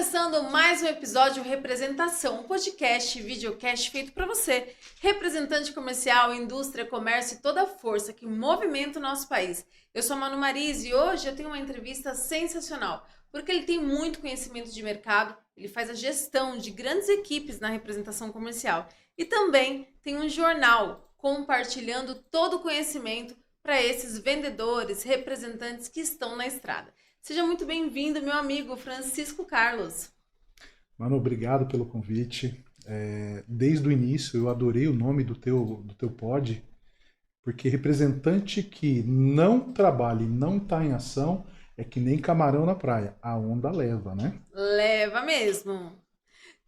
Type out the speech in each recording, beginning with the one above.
Começando mais um episódio Representação, um podcast e videocast feito para você, representante comercial, indústria, comércio e toda a força que movimenta o nosso país. Eu sou a Manu Mariz e hoje eu tenho uma entrevista sensacional, porque ele tem muito conhecimento de mercado, ele faz a gestão de grandes equipes na representação comercial e também tem um jornal compartilhando todo o conhecimento para esses vendedores, representantes que estão na estrada. Seja muito bem-vindo, meu amigo Francisco Carlos. Mano, obrigado pelo convite. Desde o início eu adorei o nome do teu pod, porque representante que não trabalha e não está em ação é que nem camarão na praia. A onda leva, né? Leva mesmo.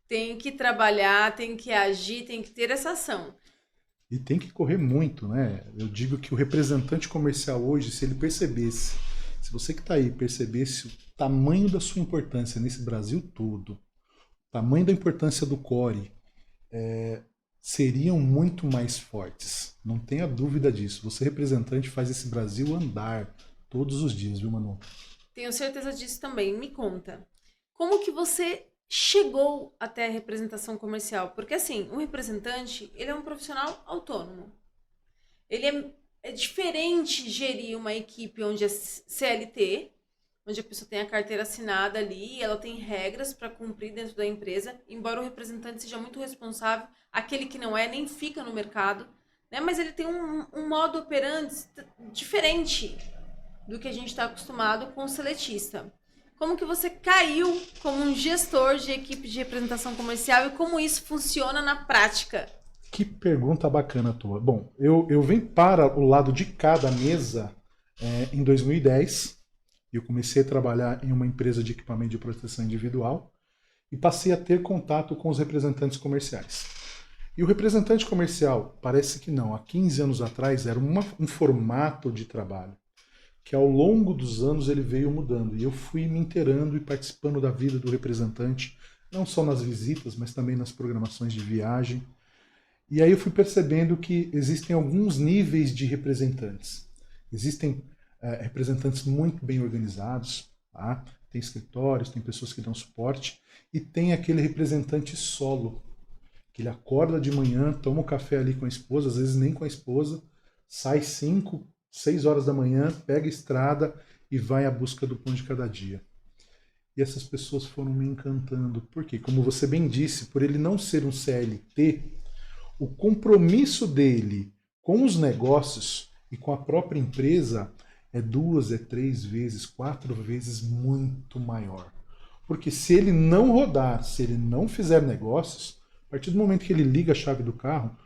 Tem que trabalhar, tem que agir, tem que ter essa ação. E tem que correr muito, né? Eu digo que o representante comercial hoje, se ele percebesse, se você que está aí percebesse o tamanho da sua importância nesse Brasil todo, o tamanho da importância do core, seriam muito mais fortes. Não tenha dúvida disso. Você, representante, faz esse Brasil andar todos os dias, viu, Manu? Tenho certeza disso também. Me conta, como que você chegou até a representação comercial? Porque assim, um representante, ele é um profissional autônomo. Ele é diferente gerir uma equipe onde é CLT, onde a pessoa tem a carteira assinada ali, ela tem regras para cumprir dentro da empresa, embora o representante seja muito responsável, aquele que não é nem fica no mercado, né? Mas ele tem um modo operandi diferente do que a gente está acostumado com o seletista. Como que você caiu como um gestor de equipe de representação comercial e como isso funciona na prática? Que pergunta bacana tua. Bom, eu vim para o lado de cá da mesa em 2010. Eu comecei a trabalhar em uma empresa de equipamento de proteção individual e passei a ter contato com os representantes comerciais. E o representante comercial, parece que não, há 15 anos atrás era um formato de trabalho que ao longo dos anos ele veio mudando. E eu fui me inteirando e participando da vida do representante, não só nas visitas, mas também nas programações de viagem. E aí eu fui percebendo que existem alguns níveis de representantes. Existem representantes muito bem organizados, tá? Tem escritórios, tem pessoas que dão suporte, e tem aquele representante solo, que ele acorda de manhã, toma um café ali com a esposa, às vezes nem com a esposa, sai 5, 6 horas da manhã, pega a estrada e vai à busca do pão de cada dia. E essas pessoas foram me encantando. Por quê? Como você bem disse, por ele não ser um CLT, o compromisso dele com os negócios e com a própria empresa é 2, 3 vezes, 4 vezes muito maior. Porque se ele não rodar, se ele não fizer negócios, a partir do momento que ele liga a chave do carro,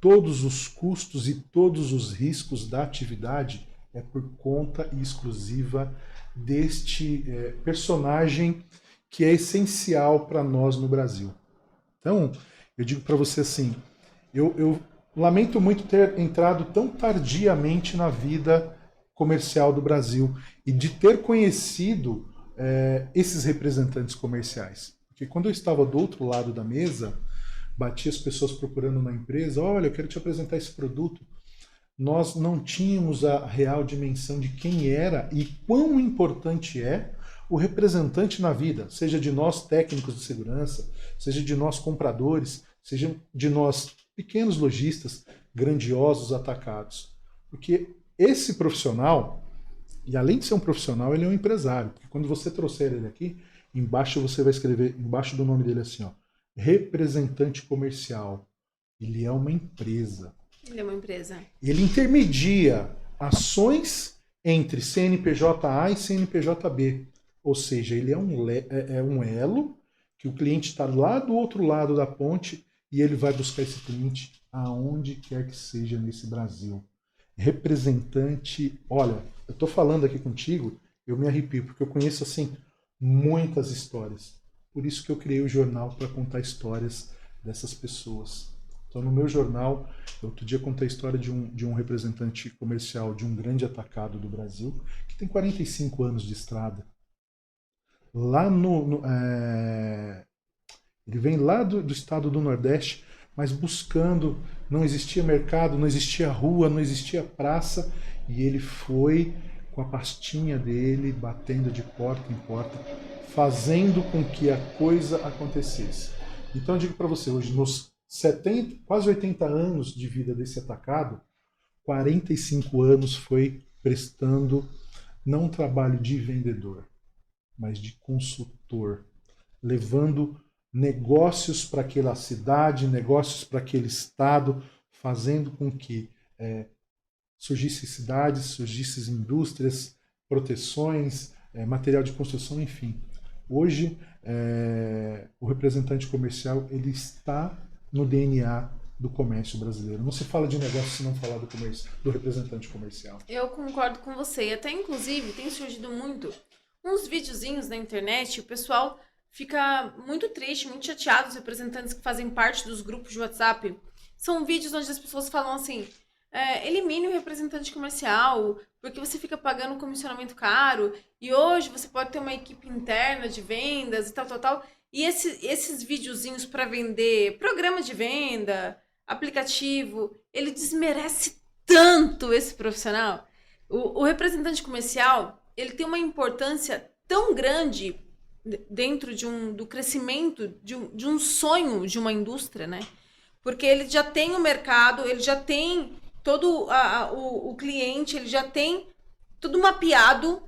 todos os custos e todos os riscos da atividade é por conta exclusiva deste personagem que é essencial para nós no Brasil. Então, eu digo para você assim, eu lamento muito ter entrado tão tardiamente na vida comercial do Brasil e de ter conhecido esses representantes comerciais. Porque quando eu estava do outro lado da mesa, batia as pessoas procurando na empresa, olha, eu quero te apresentar esse produto. Nós não tínhamos a real dimensão de quem era e quão importante é o representante na vida, seja de nós técnicos de segurança, seja de nós compradores, seja de nós pequenos lojistas, grandiosos atacados. Porque esse profissional, e além de ser um profissional, ele é um empresário. Porque quando você trouxer ele aqui, embaixo você vai escrever, embaixo do nome dele assim, ó, representante comercial. Ele é uma empresa. Ele é uma empresa. Ele intermedia ações entre CNPJ-A e CNPJ-B. Ou seja, ele é um elo que o cliente está lá do outro lado da ponte e ele vai buscar esse cliente aonde quer que seja nesse Brasil. Representante, olha, eu estou falando aqui contigo, eu me arrepio, porque eu conheço assim muitas histórias. Por isso que eu criei o jornal para contar histórias dessas pessoas. Então no meu jornal, eu outro dia contei a história de um representante comercial de um grande atacado do Brasil, que tem 45 anos de estrada. Lá ele vem lá do estado do Nordeste, mas buscando, não existia mercado, não existia rua, não existia praça, e ele foi com a pastinha dele, batendo de porta em porta, fazendo com que a coisa acontecesse. Então eu digo para você, hoje, nos 70, quase 80 anos de vida desse atacado, 45 anos foi prestando não um trabalho de vendedor, mas de consultor, levando negócios para aquela cidade, negócios para aquele estado, fazendo com que surgissem cidades, surgissem indústrias, proteções, material de construção, enfim. Hoje, o representante comercial ele está no DNA do comércio brasileiro. Não se fala de negócio se não falar do comércio, do representante comercial. Eu concordo com você. E até, inclusive, tem surgido muito uns videozinhos na internet, o pessoal fica muito triste, muito chateado, os representantes que fazem parte dos grupos de WhatsApp. São vídeos onde as pessoas falam assim, elimine o representante comercial, porque você fica pagando um comissionamento caro, e hoje você pode ter uma equipe interna de vendas e tal, tal, tal. E esses videozinhos para vender programa de venda, aplicativo, ele desmerece tanto esse profissional. O representante comercial, ele tem uma importância tão grande dentro do crescimento de um sonho de uma indústria, né? Porque ele já tem o mercado, ele já tem todo o cliente, ele já tem tudo mapeado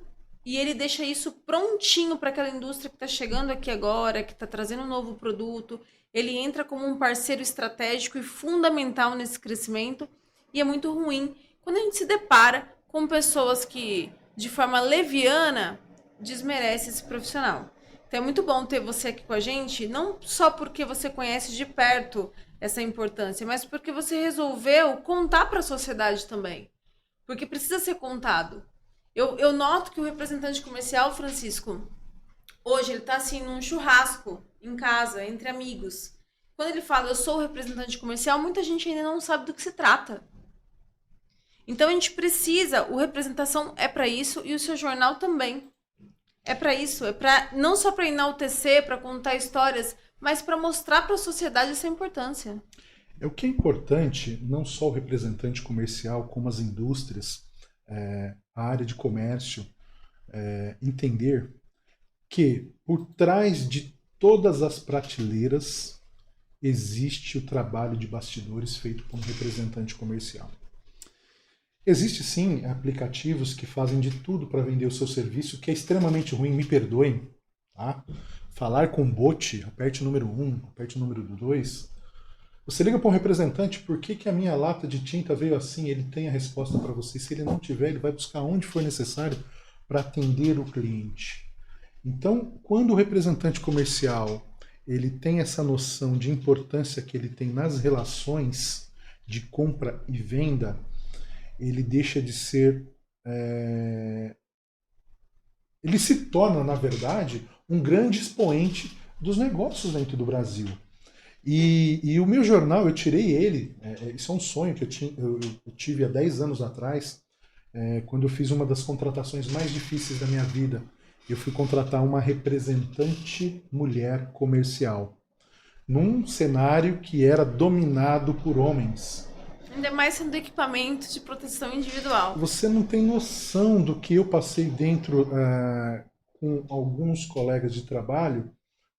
e ele deixa isso prontinho para aquela indústria que está chegando aqui agora, que está trazendo um novo produto. Ele entra como um parceiro estratégico e fundamental nesse crescimento e é muito ruim quando a gente se depara com pessoas que, de forma leviana, desmerecem esse profissional. Então é muito bom ter você aqui com a gente, não só porque você conhece de perto essa importância, mas porque você resolveu contar para a sociedade também. Porque precisa ser contado. Eu noto que o representante comercial, Francisco, hoje ele está assim num churrasco em casa, entre amigos. Quando ele fala eu sou o representante comercial, muita gente ainda não sabe do que se trata. Então a gente precisa, o representação é para isso e o seu jornal também. É para isso, é para não só para enaltecer, para contar histórias, mas para mostrar para a sociedade essa importância. O que é importante, não só o representante comercial, como as indústrias, a área de comércio, entender que por trás de todas as prateleiras existe o trabalho de bastidores feito por um representante comercial. Existe sim aplicativos que fazem de tudo para vender o seu serviço, que é extremamente ruim, me perdoem, tá? Falar com bot, aperte o número 1, aperte o número 2. Você liga para um representante, por que a minha lata de tinta veio assim? Ele tem a resposta para você. Se ele não tiver, ele vai buscar onde for necessário para atender o cliente. Então, quando o representante comercial ele tem essa noção de importância que ele tem nas relações de compra e venda, ele deixa de ser... Ele se torna, na verdade, um grande expoente dos negócios dentro do Brasil. E o meu jornal, eu tirei ele, isso é um sonho que eu tive há 10 anos atrás, quando eu fiz uma das contratações mais difíceis da minha vida. Eu fui contratar uma representante mulher comercial, num cenário que era dominado por homens. Ainda mais sendo equipamento de proteção individual. Você não tem noção do que eu passei dentro com alguns colegas de trabalho,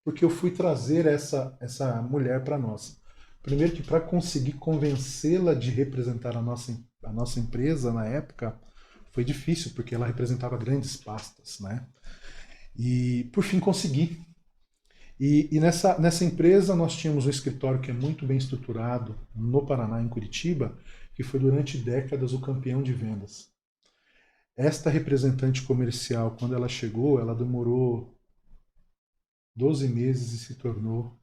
porque eu fui trazer essa mulher para nós. Primeiro que para conseguir convencê-la de representar a nossa empresa na época, foi difícil, porque ela representava grandes pastas, né? E por fim consegui. E nessa empresa nós tínhamos um escritório que é muito bem estruturado no Paraná, em Curitiba, que foi durante décadas o campeão de vendas. Esta representante comercial, quando ela chegou, ela demorou 12 meses e se tornou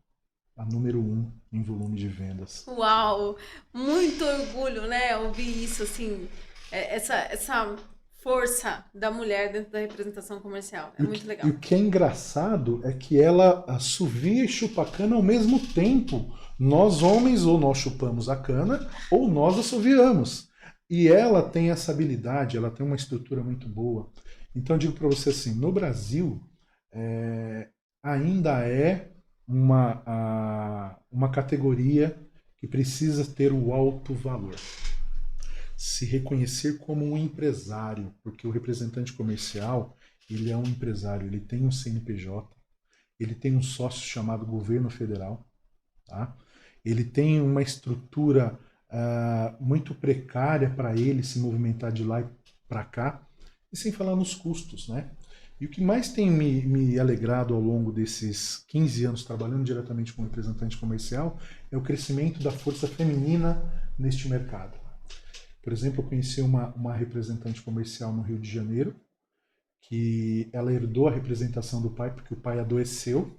a número 1 em volume de vendas. Uau! Muito orgulho, né? Ouvir isso, assim, essa força da mulher dentro da representação comercial. É muito legal. E o que é engraçado é que ela assovia e chupa a cana ao mesmo tempo. Nós homens, ou nós chupamos a cana, ou nós assoviamos. E ela tem essa habilidade, ela tem uma estrutura muito boa. Então eu digo para você assim, no Brasil, ainda é uma categoria que precisa ter o alto valor. Se reconhecer como um empresário, porque o representante comercial ele é um empresário, ele tem um CNPJ, ele tem um sócio chamado governo federal, tá? Ele tem uma estrutura muito precária para ele se movimentar de lá e para cá, e sem falar nos custos, né? E o que mais tem me alegrado ao longo desses 15 anos trabalhando diretamente como representante comercial é o crescimento da força feminina neste mercado. Por exemplo, eu conheci uma representante comercial no Rio de Janeiro, que ela herdou a representação do pai porque o pai adoeceu,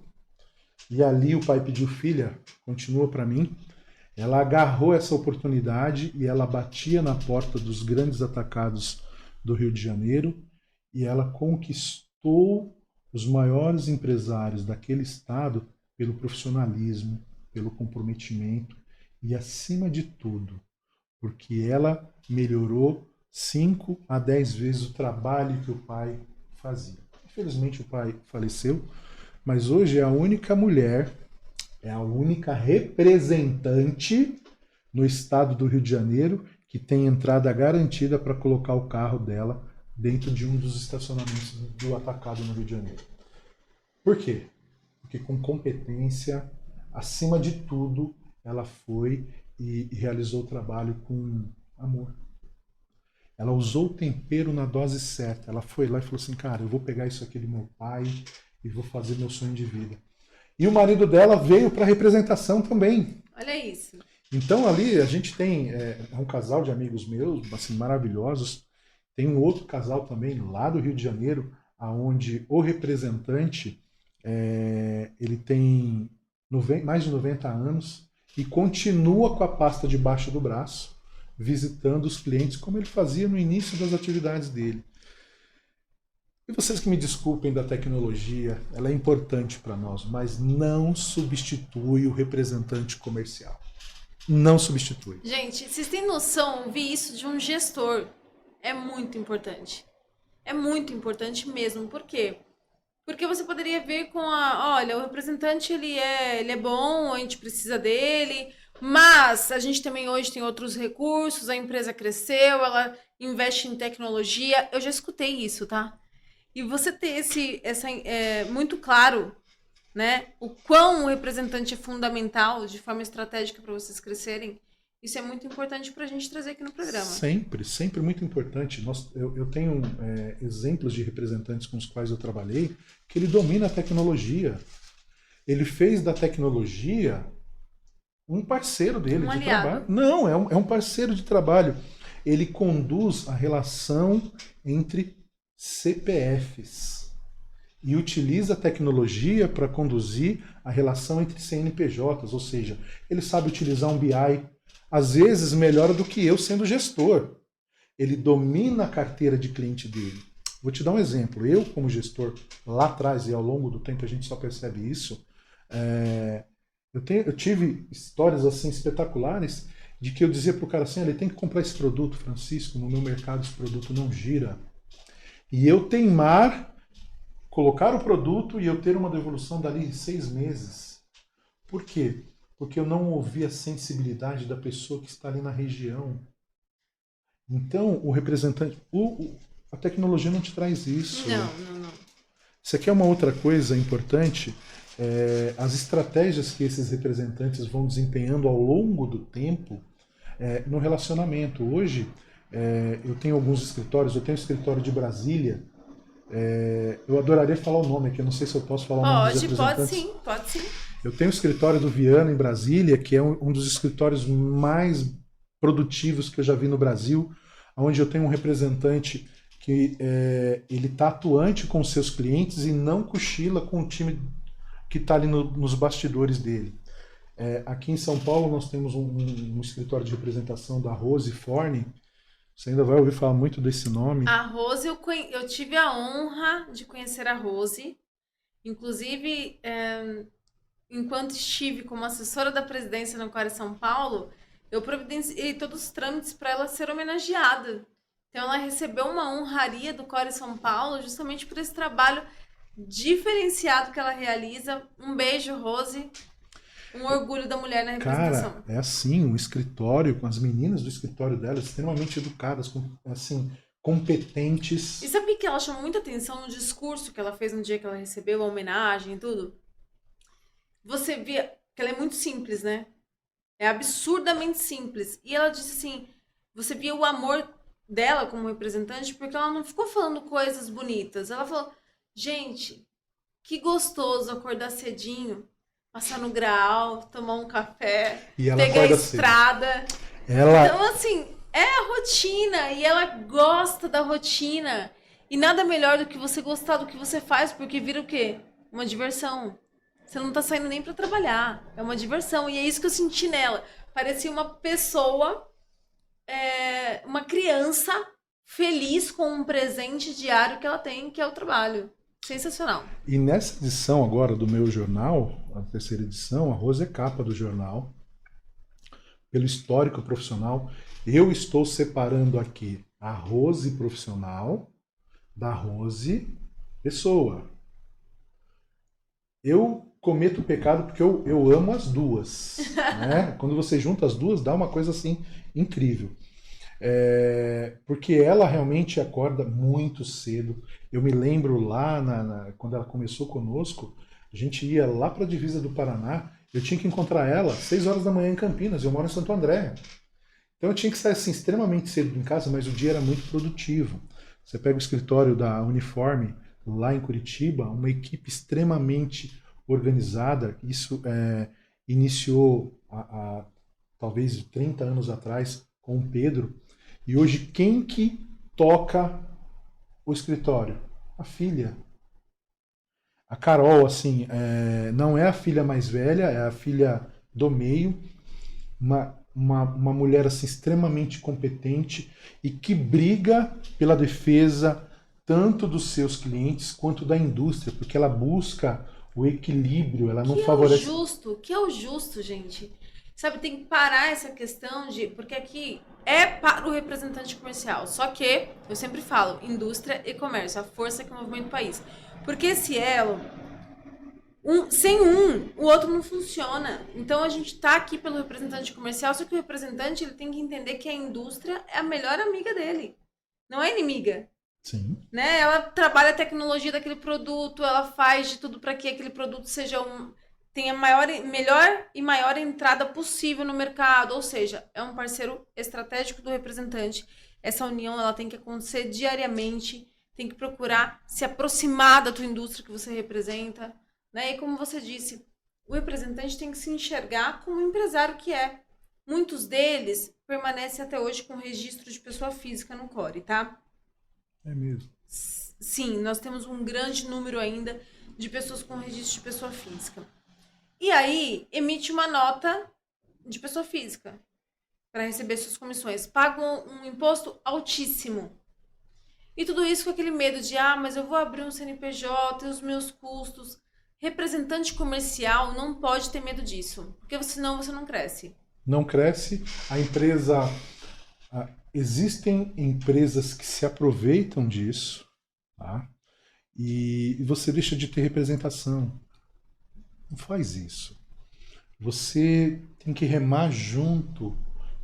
e ali o pai pediu: filha, continua para mim. Ela agarrou essa oportunidade e ela batia na porta dos grandes atacados do Rio de Janeiro e ela conquistou os maiores empresários daquele estado pelo profissionalismo, pelo comprometimento e, acima de tudo, porque ela melhorou 5 a 10 vezes o trabalho que o pai fazia. Infelizmente o pai faleceu, mas hoje é a única mulher, é a única representante no estado do Rio de Janeiro que tem entrada garantida para colocar o carro dela dentro de um dos estacionamentos do atacado no Rio de Janeiro. Por quê? Porque com competência, acima de tudo, ela foi e realizou o trabalho com amor. Ela usou o tempero na dose certa. Ela foi lá e falou assim: cara, eu vou pegar isso aqui do meu pai e vou fazer meu sonho de vida. E o marido dela veio para representação também. Olha isso. Então ali a gente tem um casal de amigos meus, assim, maravilhosos. Tem um outro casal também lá do Rio de Janeiro, onde o representante ele tem mais de 90 anos e continua com a pasta debaixo do braço, visitando os clientes como ele fazia no início das atividades dele. E vocês que me desculpem da tecnologia, ela é importante para nós, mas não substitui o representante comercial. Não substitui. Gente, vocês têm noção, ouvir isso de um gestor é muito importante. É muito importante mesmo. Por quê? Porque você poderia ver com olha, o representante ele é bom, a gente precisa dele, mas a gente também hoje tem outros recursos, a empresa cresceu, ela investe em tecnologia. Eu já escutei isso, tá? E você ter muito claro, né, o quão o representante é fundamental de forma estratégica para vocês crescerem, isso é muito importante para a gente trazer aqui no programa. Sempre, sempre muito importante. Eu tenho exemplos de representantes com os quais eu trabalhei que ele domina a tecnologia. Ele fez da tecnologia um parceiro dele de trabalho. Não, é um parceiro de trabalho. Ele conduz a relação entre CPFs e utiliza a tecnologia para conduzir a relação entre CNPJs, ou seja, ele sabe utilizar um BI, às vezes melhor do que eu sendo gestor. Ele domina a carteira de cliente dele. Vou te dar um exemplo. Eu, como gestor, lá atrás, e ao longo do tempo a gente só percebe isso, eu tive histórias assim espetaculares de que eu dizia para o cara assim: ele tem que comprar esse produto, Francisco, no meu mercado esse produto não gira. E eu teimar, colocar o produto e eu ter uma devolução dali 6 meses. Por quê? Porque eu não ouvi a sensibilidade da pessoa que está ali na região. Então, o representante... a tecnologia não te traz isso. Não. Isso aqui é uma outra coisa importante. As estratégias que esses representantes vão desempenhando ao longo do tempo no relacionamento. Hoje... eu tenho alguns escritórios, eu tenho um escritório de Brasília, eu adoraria falar o nome aqui, eu não sei se eu posso falar o nome dos representantes. Pode sim. Eu tenho o escritório do Viana em Brasília, que é um dos escritórios mais produtivos que eu já vi no Brasil, onde eu tenho um representante que ele está atuante com os seus clientes e não cochila com o time que está ali nos bastidores dele. Aqui em São Paulo nós temos um escritório de representação da Rose Forne. Você ainda vai ouvir falar muito desse nome. A Rose, eu tive a honra de conhecer a Rose. Inclusive, enquanto estive como assessora da presidência no Core São Paulo, eu providenciei todos os trâmites para ela ser homenageada. Então, ela recebeu uma honraria do Core São Paulo justamente por esse trabalho diferenciado que ela realiza. Um beijo, Rose. Um orgulho da mulher na representação. Cara, é assim, um escritório, com as meninas do escritório dela, extremamente educadas, competentes. E sabe o que ela chamou muita atenção no discurso que ela fez no dia que ela recebeu a homenagem e tudo? Você via que ela é muito simples, né? É absurdamente simples. E ela disse assim, você via o amor dela como representante, porque ela não ficou falando coisas bonitas. Ela falou, gente, que gostoso acordar cedinho, passar no Graal, tomar um café, E ela pegar a acorda cedo. estrada. Ela, Então, assim, é a rotina e ela gosta da rotina. E nada melhor do que você gostar do que você faz, porque vira o quê? Uma diversão. Você não tá saindo nem pra trabalhar. É uma diversão. E é isso que eu senti nela. Parecia uma pessoa, uma criança feliz com um presente diário que ela tem, que é o trabalho. Sensacional. e nessa edição agora do meu jornal, a terceira edição, a Rose é capa do jornal, pelo histórico profissional. Eu estou separando aqui a Rose profissional da Rose pessoa. Eu cometo pecado porque eu amo as duas. Né? Quando você junta as duas, dá uma coisa assim incrível. Porque ela realmente acorda muito cedo. Eu me lembro lá, quando ela começou conosco, a gente ia lá para a divisa do Paraná, eu tinha que encontrar ela às 6 horas da manhã em Campinas, eu moro em Santo André. Então eu tinha que sair assim, extremamente cedo em casa, mas o dia era muito produtivo. Você pega o escritório da Uniforme, lá em Curitiba, uma equipe extremamente organizada. Isso iniciou há talvez 30 anos atrás com o Pedro. E hoje quem que toca o escritório? A filha. A Carol, assim, não é a filha mais velha, é a filha do meio. Uma mulher assim extremamente competente e que briga pela defesa tanto dos seus clientes quanto da indústria, porque ela busca o equilíbrio, ela não favorece. Que é o justo, gente. Sabe, tem que parar essa questão de... Porque aqui é para o representante comercial. Só que, eu sempre falo, indústria e comércio, a força que movimenta o país. Porque esse elo, sem o outro não funciona. Então a gente tá aqui pelo representante comercial, só que o representante ele tem que entender que a indústria é a melhor amiga dele. Não é inimiga. Sim. Né? Ela trabalha a tecnologia daquele produto, ela faz de tudo para que aquele produto seja tenha melhor e maior entrada possível no mercado, ou seja, é um parceiro estratégico do representante. Essa união ela tem que acontecer diariamente, tem que procurar se aproximar da tua indústria que você representa, né? E como você disse, o representante tem que se enxergar como um empresário que é. Muitos deles permanecem até hoje com registro de pessoa física no Core, tá? É mesmo. Sim, nós temos um grande número ainda de pessoas com registro de pessoa física. E aí, emite uma nota de pessoa física para receber suas comissões. Pagam um imposto altíssimo. E tudo isso com aquele medo de, mas eu vou abrir um CNPJ e os meus custos. Representante comercial não pode ter medo disso, porque senão você não cresce. Não cresce, a empresa... Existem empresas que se aproveitam disso, tá? E você deixa de ter representação. Não faz isso. Você tem que remar junto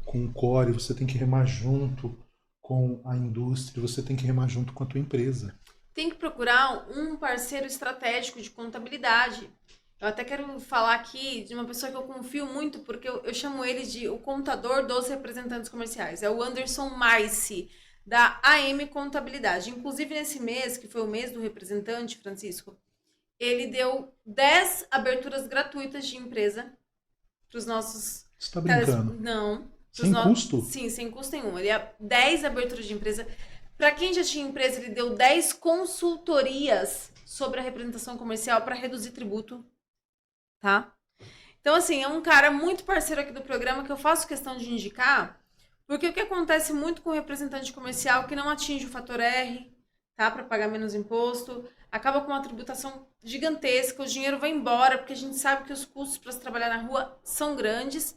com o core, você tem que remar junto com a indústria, você tem que remar junto com a tua empresa. Tem que procurar um parceiro estratégico de contabilidade. Eu até quero falar aqui de uma pessoa que eu confio muito, porque eu chamo ele de o contador dos representantes comerciais. É o Anderson Maice, da AM Contabilidade. Inclusive, nesse mês, que foi o mês do representante, Francisco, ele deu 10 aberturas gratuitas de empresa para os nossos... Você está brincando? Não. Sem custo? Sim, sem custo nenhum. Ele deu 10 aberturas de empresa. Para quem já tinha empresa, ele deu 10 consultorias sobre a representação comercial para reduzir tributo. Tá? Então, assim, é um cara muito parceiro aqui do programa que eu faço questão de indicar, porque o que acontece muito com o representante comercial que não atinge o fator R, tá? Para pagar menos imposto, acaba com uma tributação gigantesca, o dinheiro vai embora, porque a gente sabe que os custos para se trabalhar na rua são grandes.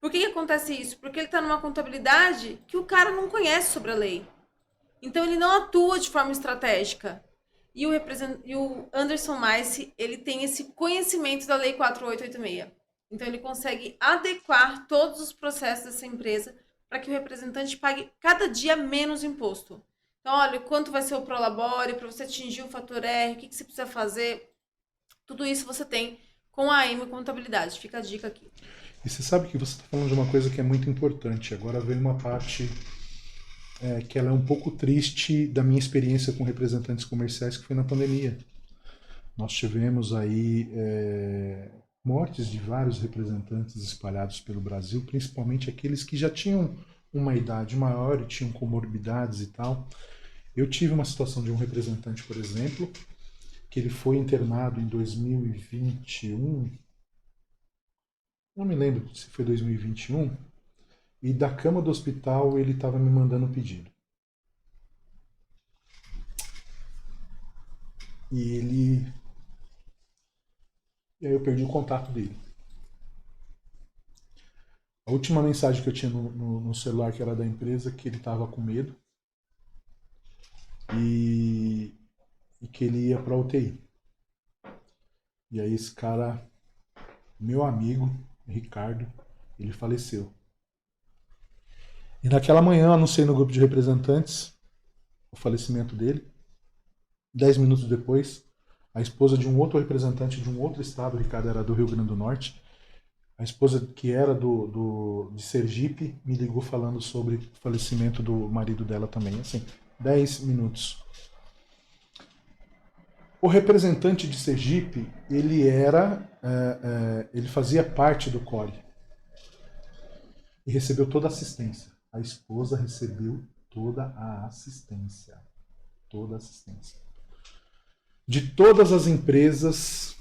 Por que acontece isso? Porque ele está numa contabilidade que o cara não conhece sobre a lei. Então, ele não atua de forma estratégica. E o Anderson Maice, ele tem esse conhecimento da Lei 4886. Então, ele consegue adequar todos os processos dessa empresa para que o representante pague cada dia menos imposto. Então, olha, quanto vai ser o Prolabore para você atingir o fator R, o que você precisa fazer. Tudo isso você tem com a AM Contabilidade. Fica a dica aqui. E você sabe que você está falando de uma coisa que é muito importante. Agora vem uma parte que ela é um pouco triste da minha experiência com representantes comerciais, que foi na pandemia. Nós tivemos aí mortes de vários representantes espalhados pelo Brasil, principalmente aqueles que já tinham uma idade maior e tinham comorbidades e tal. Eu tive uma situação de um representante, por exemplo, que ele foi internado em 2021, não me lembro se foi 2021, e da cama do hospital ele estava me mandando um pedido. E aí eu perdi o contato dele. A última mensagem que eu tinha no celular, que era da empresa, que ele estava com medo e que ele ia para UTI. E aí esse cara, meu amigo, Ricardo, ele faleceu. E naquela manhã eu anunciei no grupo de representantes o falecimento dele. 10 minutos depois, a esposa de um outro representante de um outro estado, o Ricardo era do Rio Grande do Norte, a esposa que era de Sergipe me ligou falando sobre o falecimento do marido dela também. Assim, 10 minutos. O representante de Sergipe, ele fazia parte do CORE e recebeu toda a assistência. A esposa recebeu toda a assistência. Toda a assistência. De todas as empresas,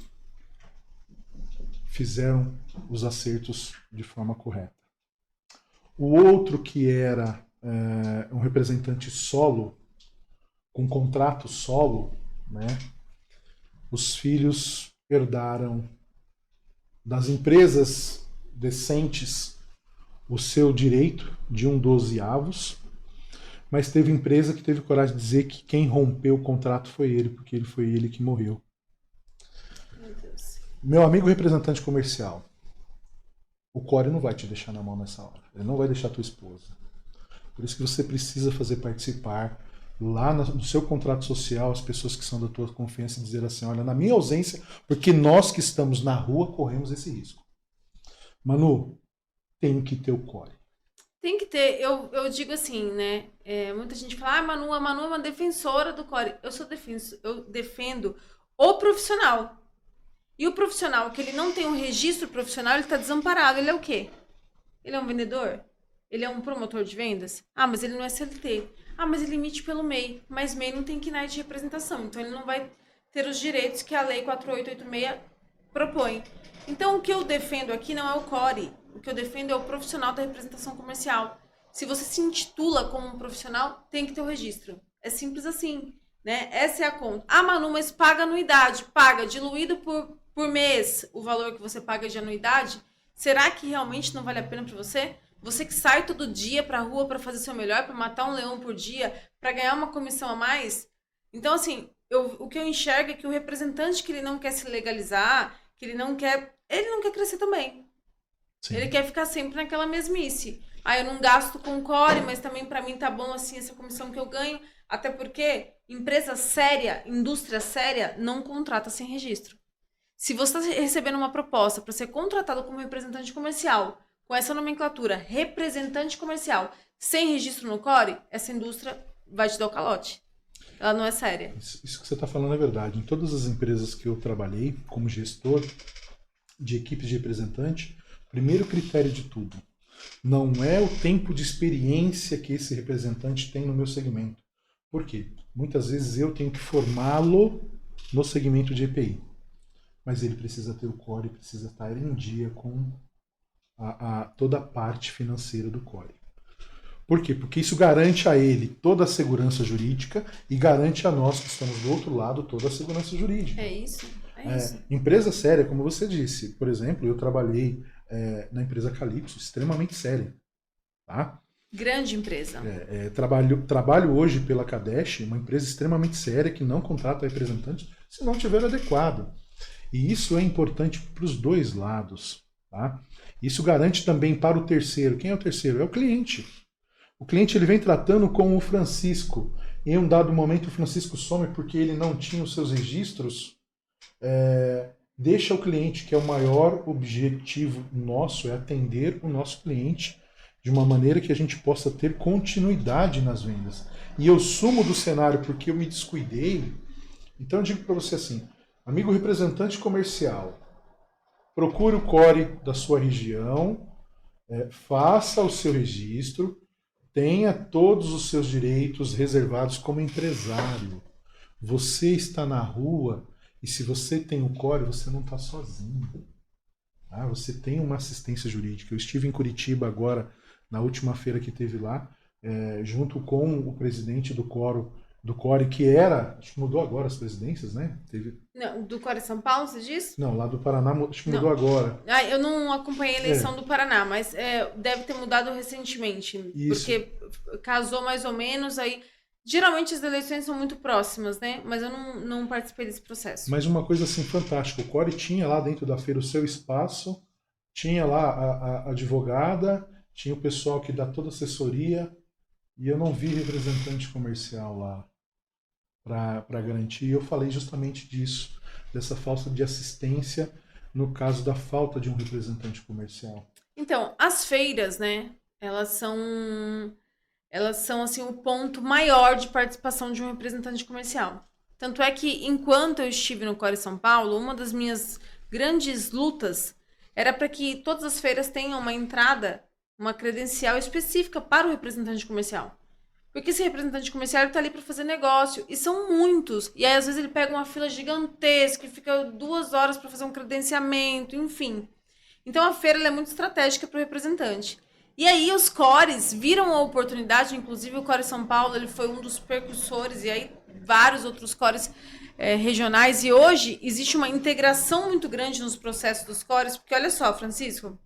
fizeram os acertos de forma correta. O outro, que era um representante solo, com contrato solo, né, os filhos herdaram das empresas decentes o seu direito de 1/12, mas teve empresa que teve coragem de dizer que quem rompeu o contrato foi ele, porque foi ele que morreu. Meu Deus. Meu amigo representante comercial, o CORE não vai te deixar na mão nessa hora. Ele não vai deixar a tua esposa. Por isso que você precisa fazer participar lá no seu contrato social as pessoas que são da tua confiança e dizer assim, olha, na minha ausência, porque nós que estamos na rua corremos esse risco. Manu, tem que ter o CORE. Tem que ter, eu digo assim, né? Muita gente fala, a Manu é uma defensora do CORE. Eu defendo o profissional. E o profissional que ele não tem um registro profissional, ele está desamparado. Ele é o quê? Ele é um vendedor? Ele é um promotor de vendas? Ah, mas ele não é CLT. Ah, mas ele emite pelo MEI. Mas MEI não tem KNAI de representação. Então ele não vai ter os direitos que a Lei 4886 propõe. Então o que eu defendo aqui não é o CORE. O que eu defendo é o profissional da representação comercial. Se você se intitula como um profissional, tem que ter o registro. É simples assim, né? Essa é a conta. Ah, Manu, mas paga anuidade. Paga, diluído por mês o valor que você paga de anuidade. Será que realmente não vale a pena para você? Você que sai todo dia para a rua para fazer seu melhor, para matar um leão por dia, para ganhar uma comissão a mais? Então, assim, o que eu enxergo é que o representante que ele não quer se legalizar, que ele não quer crescer também. Sim. Ele quer ficar sempre naquela mesmice. Ah, eu não gasto com CORE, mas também para mim tá bom assim essa comissão que eu ganho. Até porque empresa séria, indústria séria, não contrata sem registro. Se você está recebendo uma proposta para ser contratado como representante comercial, com essa nomenclatura, representante comercial, sem registro no CORE, essa indústria vai te dar o calote. Ela não é séria. Isso que você está falando é verdade. Em todas as empresas que eu trabalhei como gestor de equipes de representante, primeiro critério de tudo, não é o tempo de experiência que esse representante tem no meu segmento. Por quê? Muitas vezes eu tenho que formá-lo no segmento de EPI. Mas ele precisa ter o CORE, precisa estar em dia com toda a parte financeira do CORE. Por quê? Porque isso garante a ele toda a segurança jurídica e garante a nós que estamos do outro lado toda a segurança jurídica. É isso. Empresa séria, como você disse. Por exemplo, eu trabalhei na empresa Calypso, extremamente séria. Tá? Grande empresa. Trabalho hoje pela Cadesh, uma empresa extremamente séria que não contrata representantes se não tiver adequado. E isso é importante para os dois lados. Tá? Isso garante também para o terceiro. Quem é o terceiro? É o cliente. O cliente ele vem tratando com o Francisco. Em um dado momento, o Francisco some porque ele não tinha os seus registros. Deixa o cliente, que é o maior objetivo nosso, é atender o nosso cliente de uma maneira que a gente possa ter continuidade nas vendas. E eu sumo do cenário porque eu me descuidei. Então eu digo para você assim, amigo representante comercial, procure o core da sua região, faça o seu registro, tenha todos os seus direitos reservados como empresário. Você está na rua e se você tem o core, você não está sozinho. Tá? Você tem uma assistência jurídica. Eu estive em Curitiba agora, na última feira que teve lá, junto com o presidente do Core, que era, acho que mudou agora as presidências, né? Não, do Core São Paulo, você disse? Não, lá do Paraná, acho que mudou agora. Eu não acompanhei a eleição do Paraná, mas deve ter mudado recentemente. Isso. Porque casou mais ou menos, aí... Geralmente as eleições são muito próximas, né? Mas eu não participei desse processo. Mas uma coisa assim fantástica, o Core tinha lá dentro da feira o seu espaço, tinha lá a advogada, tinha o pessoal que dá toda a assessoria, e eu não vi representante comercial lá para garantir. E eu falei justamente disso, dessa falta de assistência no caso da falta de um representante comercial. Então, as feiras, né? Elas são assim o ponto maior de participação de um representante comercial. Tanto é que enquanto eu estive no Core São Paulo, uma das minhas grandes lutas era para que todas as feiras tenham uma entrada, uma credencial específica para o representante comercial. Porque esse representante comercial está ali para fazer negócio, e são muitos. E aí, às vezes, ele pega uma fila gigantesca e fica 2 horas para fazer um credenciamento, enfim. Então, a feira é muito estratégica para o representante. E aí, os cores viram a oportunidade, inclusive o Core São Paulo, ele foi um dos precursores, e aí vários outros cores regionais. E hoje, existe uma integração muito grande nos processos dos cores, porque olha só, Francisco,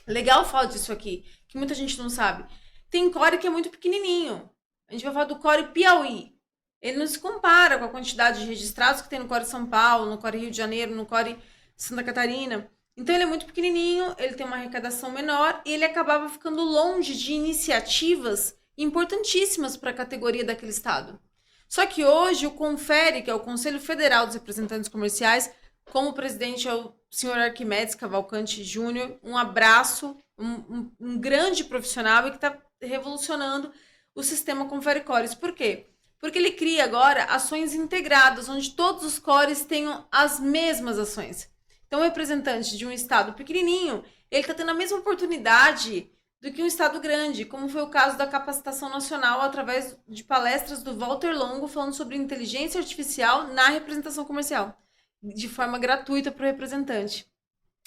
legal falar disso aqui, que muita gente não sabe. Tem core que é muito pequenininho. A gente vai falar do Core Piauí. Ele não se compara com a quantidade de registrados que tem no Core São Paulo, no Core Rio de Janeiro, no Core Santa Catarina. Então ele é muito pequenininho, ele tem uma arrecadação menor e ele acabava ficando longe de iniciativas importantíssimas para a categoria daquele estado. Só que hoje o CONFERE, que é o Conselho Federal dos Representantes Comerciais, como presidente é o senhor Arquimedes Cavalcante Júnior, um abraço, um grande profissional e que está revolucionando o sistema CONFERE Cores. Por quê? Porque ele cria agora ações integradas, onde todos os cores tenham as mesmas ações. Então, o representante de um estado pequenininho, ele está tendo a mesma oportunidade do que um estado grande, como foi o caso da capacitação nacional através de palestras do Walter Longo falando sobre inteligência artificial na representação comercial, de forma gratuita para o representante.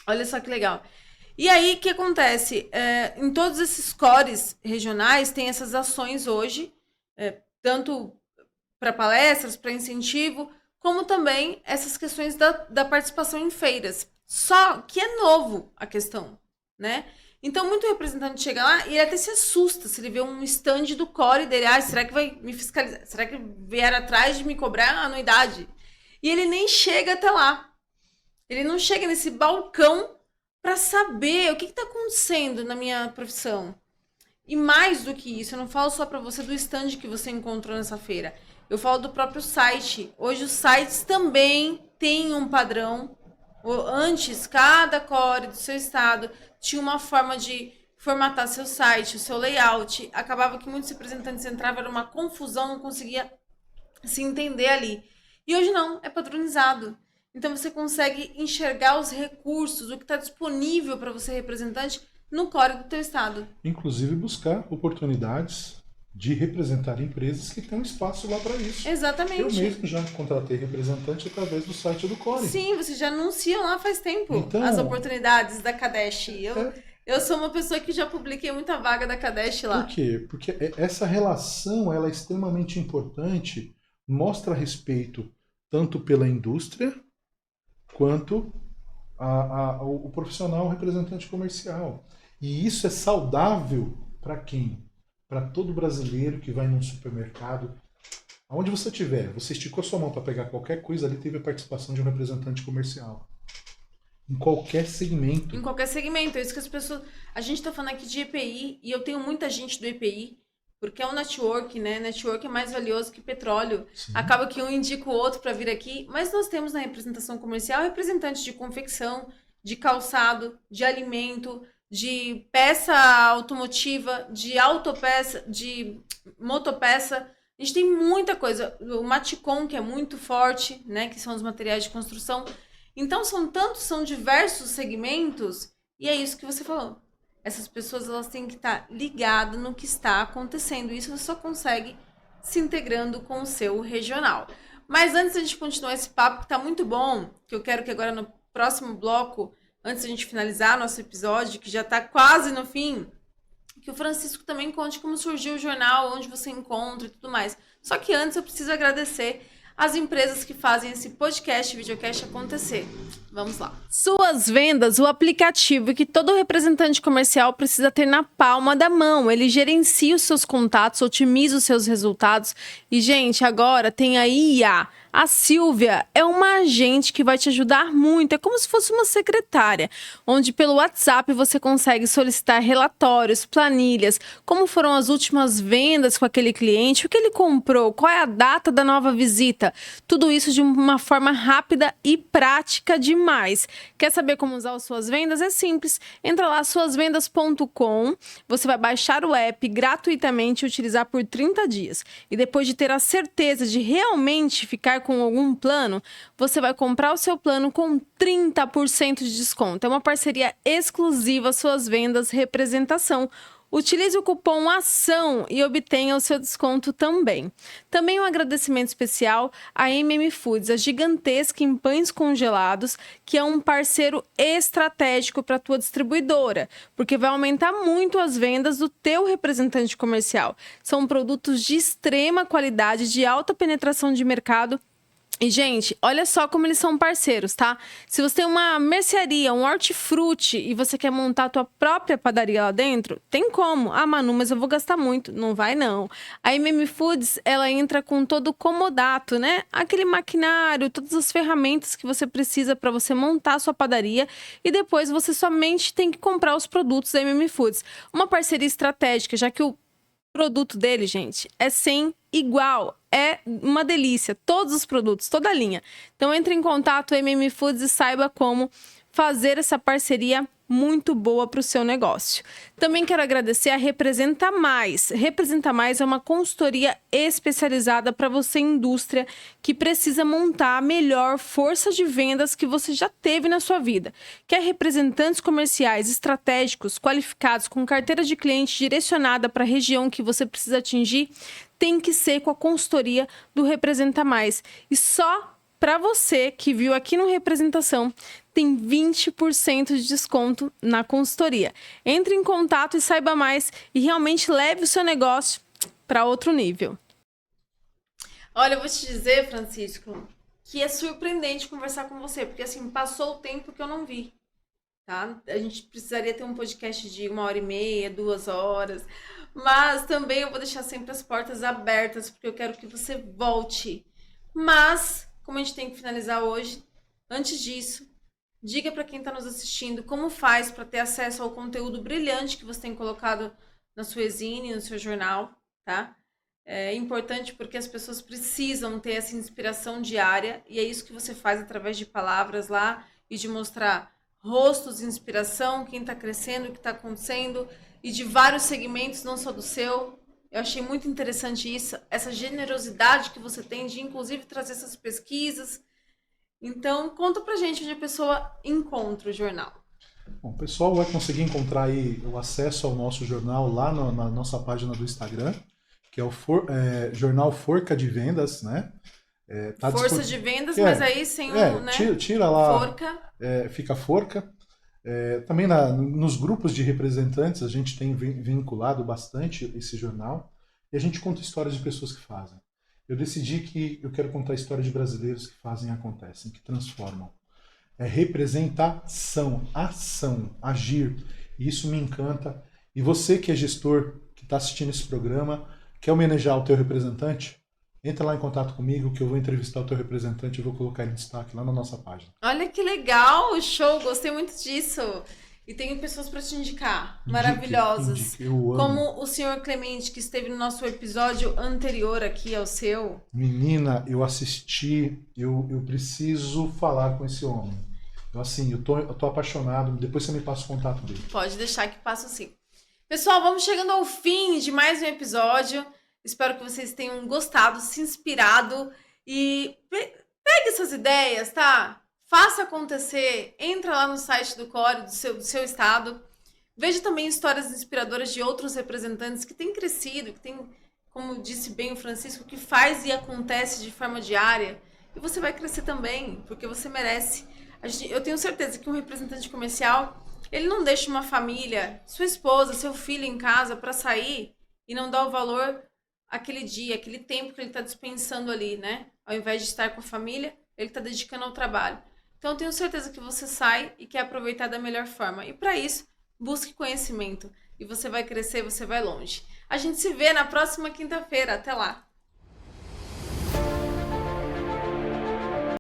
Olha só que legal. E aí, o que acontece? Em todos esses cores regionais, tem essas ações hoje, tanto para palestras, para incentivo, como também essas questões da participação em feiras. Só que é novo a questão, né? Então, muito representante chega lá e ele até se assusta se ele vê um stand do core dele. Será que vai me fiscalizar? Será que vier atrás de me cobrar a anuidade? E ele nem chega até lá. Ele não chega nesse balcão para saber o que está acontecendo na minha profissão. E mais do que isso, eu não falo só para você do stand que você encontrou nessa feira. Eu falo do próprio site. Hoje os sites também têm um padrão. Antes, cada core do seu estado tinha uma forma de formatar seu site, o seu layout. Acabava que muitos representantes entravam, era uma confusão, não conseguia se entender ali. E hoje não, é padronizado. Então você consegue enxergar os recursos, o que está disponível para você, representante, no core do teu estado. Inclusive buscar oportunidades de representar empresas que têm um espaço lá para isso. Exatamente. Eu mesmo já contratei representante através do site do Core. Sim, você já anuncia lá faz tempo as oportunidades da Kadesh. Eu sou uma pessoa que já publiquei muita vaga da Kadesh lá. Por quê? Porque essa relação ela é extremamente importante, mostra respeito tanto pela indústria quanto o profissional representante comercial. E isso é saudável para quem? Para todo brasileiro que vai num supermercado, aonde você estiver, você esticou sua mão para pegar qualquer coisa, ali teve a participação de um representante comercial. Em qualquer segmento. Em qualquer segmento. É isso que as pessoas... A gente está falando aqui de EPI, e eu tenho muita gente do EPI, porque é um network, né? Network é mais valioso que petróleo. Sim. Acaba que um indica o outro para vir aqui, mas nós temos na representação comercial representantes de confecção, de calçado, de alimento, de peça automotiva, de autopeça, de motopeça. A gente tem muita coisa. O Maticom, que é muito forte, né? Que são os materiais de construção. Então, são diversos segmentos, e é isso que você falou. Essas pessoas, elas têm que estar ligadas no que está acontecendo. Isso você só consegue se integrando com o seu regional. Mas antes da gente continuar esse papo, que está muito bom, que eu quero que agora no próximo bloco, antes da gente finalizar nosso episódio, que já está quase no fim, que o Francisco também conte como surgiu o jornal, onde você encontra e tudo mais. Só que antes eu preciso agradecer as empresas que fazem esse podcast, videocast acontecer. Vamos lá. Suas Vendas, o aplicativo que todo representante comercial precisa ter na palma da mão. Ele gerencia os seus contatos, otimiza os seus resultados. E, gente, agora tem a IA. A Silvia é uma agente que vai te ajudar muito. É como se fosse uma secretária, onde pelo WhatsApp você consegue solicitar relatórios, planilhas, como foram as últimas vendas com aquele cliente, o que ele comprou, qual é a data da nova visita. Tudo isso de uma forma rápida e prática demais. Quer saber como usar as suas vendas? É simples. Entra lá, suasvendas.com. Você vai baixar o app gratuitamente e utilizar por 30 dias. E depois de ter a certeza de realmente ficar com algum plano, você vai comprar o seu plano com 30% de desconto. É uma parceria exclusiva Suas Vendas Representação. Utilize o cupom ACção e obtenha o seu desconto também. Também um agradecimento especial à Foods, a gigantesca em pães congelados, que é um parceiro estratégico para a tua distribuidora, porque vai aumentar muito as vendas do teu representante comercial. São produtos de extrema qualidade, de alta penetração de mercado. E, gente, olha só como eles são parceiros, tá? Se você tem uma mercearia, um hortifruti e você quer montar a tua própria padaria lá dentro, tem como. Ah, Manu, mas eu vou gastar muito. Não vai, não. A Foods, ela entra com todo o comodato, né? Aquele maquinário, todas as ferramentas que você precisa para você montar a sua padaria e depois você somente tem que comprar os produtos da Foods. Uma parceria estratégica, já que o produto dele, gente, é sem igual. É uma delícia. Todos os produtos, toda a linha. Então, entre em contato com a Foods e saiba como fazer essa parceria muito boa para o seu negócio. Também quero agradecer a Representa Mais. Representa Mais é uma consultoria especializada para você, indústria, que precisa montar a melhor força de vendas que você já teve na sua vida. Quer representantes comerciais estratégicos, qualificados, com carteira de cliente direcionada para a região que você precisa atingir? Tem que ser com a consultoria do Representa Mais. E só para você que viu aqui no Representação, tem 20% de desconto na consultoria. Entre em contato e saiba mais e realmente leve o seu negócio para outro nível. Olha, eu vou te dizer, Francisco, que é surpreendente conversar com você, porque assim, passou o tempo que eu não vi, tá? A gente precisaria ter um podcast de 1h30, 2 horas, mas também eu vou deixar sempre as portas abertas, porque eu quero que você volte. Mas, como a gente tem que finalizar hoje, antes disso, diga para quem está nos assistindo como faz para ter acesso ao conteúdo brilhante que você tem colocado na sua zine, no seu jornal, tá? É importante porque as pessoas precisam ter essa inspiração diária e é isso que você faz através de palavras lá e de mostrar rostos de inspiração, quem está crescendo, o que está acontecendo e de vários segmentos, não só do seu. Eu achei muito interessante isso, essa generosidade que você tem de inclusive trazer essas pesquisas. Então, conta pra gente onde a pessoa encontra o jornal. Bom, o pessoal vai conseguir encontrar aí o acesso ao nosso jornal lá na nossa página do Instagram, que é o Jornal Forca de Vendas, né? Tá Força de Vendas, mas aí sem o, né? Tira lá. Forca. Fica Forca. Também nos grupos de representantes a gente tem vinculado bastante esse jornal e a gente conta histórias de pessoas que fazem. Eu decidi que eu quero contar a história de brasileiros que fazem e acontecem, que transformam. É representação, ação, agir. E isso me encanta. E você que é gestor, que está assistindo esse programa, quer homenagear o teu representante? Entra lá em contato comigo que eu vou entrevistar o teu representante e vou colocar ele em destaque lá na nossa página. Olha que legal, show, gostei muito disso. e tenho pessoas para te indicar, maravilhosas. Indique, eu amo. Como o senhor Clemente, que esteve no nosso episódio anterior aqui ao seu. Menina, eu assisti, eu preciso falar com esse homem. Eu tô apaixonado, depois você me passa o contato dele. Pode deixar que passo sim. Pessoal, vamos chegando ao fim de mais um episódio. Espero que vocês tenham gostado, se inspirado e pegue essas ideias, tá? Faça acontecer. Entra lá no site do Core, do seu estado. Veja também histórias inspiradoras de outros representantes que têm crescido, que têm, como disse bem o Francisco, que faz e acontece de forma diária. E você vai crescer também, porque você merece. Eu tenho certeza que um representante comercial, ele não deixa uma família, sua esposa, seu filho em casa para sair e não dá o valor aquele dia, aquele tempo que ele está dispensando ali, né? Ao invés de estar com a família, ele está dedicando ao trabalho. Então, eu tenho certeza que você sai e quer aproveitar da melhor forma. E para isso, busque conhecimento. E você vai crescer, você vai longe. A gente se vê na próxima quinta-feira. Até lá!